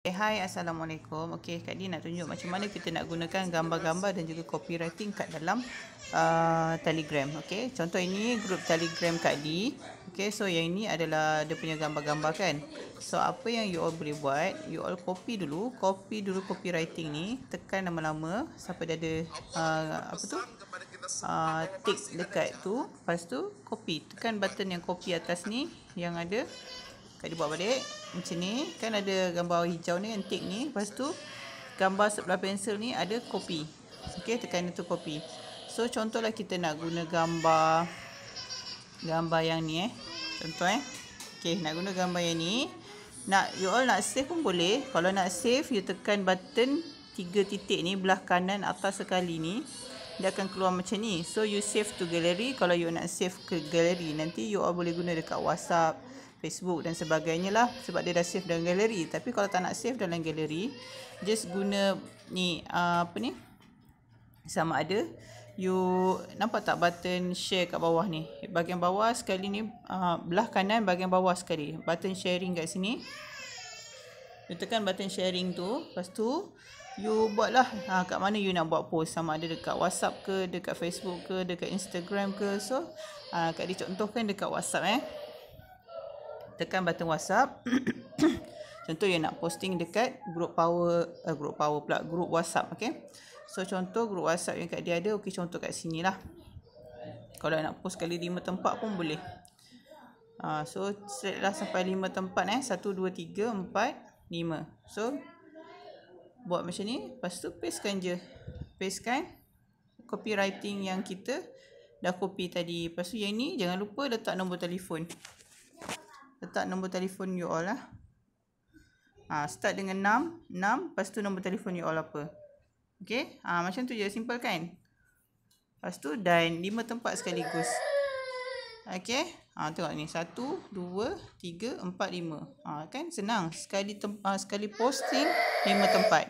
Hai, Assalamualaikum. Okey, Kak Di nak tunjuk macam mana kita nak gunakan gambar-gambar dan juga copywriting kat dalam Telegram. Okey, contoh ini grup Telegram Kak Di. Okey, so yang ini adalah dia punya gambar-gambar kan. So apa yang you all boleh buat, you all copy dulu copywriting ni, tekan lama-lama sampai dia ada tick dekat tu. Lepas tu copy, tekan button yang copy atas ni yang ada. Kak Di buat balik macam ni, kan ada gambar hijau ni yang tick ni. Lepas tu gambar sebelah pensel ni ada copy. Okey, tekan itu copy. So contohlah kita nak guna gambar yang ni contoh okey, nak guna gambar yang ni. You all nak save pun boleh. Kalau nak save, you tekan button 3 titik ni belah kanan atas sekali ni, dia akan keluar macam ni. So you save to gallery. Kalau you nak save ke gallery, nanti you all boleh guna dekat WhatsApp, Facebook dan sebagainya lah, sebab dia dah save dalam galeri. Tapi kalau tak nak save dalam galeri, just guna ni sama ada you nampak tak button share kat bawah ni, bahagian bawah sekali ni, belah kanan bahagian bawah sekali, button sharing kat sini. You tekan button sharing tu, lepas tu you buatlah kat mana you nak buat post, sama ada dekat WhatsApp ke, dekat Facebook ke, dekat Instagram ke. So Kak dicontohkan dekat WhatsApp tekan button WhatsApp. Contoh you nak posting dekat grup WhatsApp. Okay, so contoh grup WhatsApp yang Kak dia ada, okey, contoh kat sini lah. Kalau nak post kali 5 tempat pun boleh. So select lah sampai 5 tempat 1, 2, 3, 4, 5. So buat macam ni, lepas tu pastekan je. Pastekan copywriting yang kita dah copy tadi. Lepas tu yang ni jangan lupa letak nombor telefon. Letak nombor telefon you all lah. Start dengan 6. Lepas tu nombor telefon you all apa. Okay, macam tu je, simple kan. Lepas tu dan 5 tempat sekaligus. Okay, tengok ni 1, 2, 3, 4, 5. Kan senang. Sekali posting 5 tempat.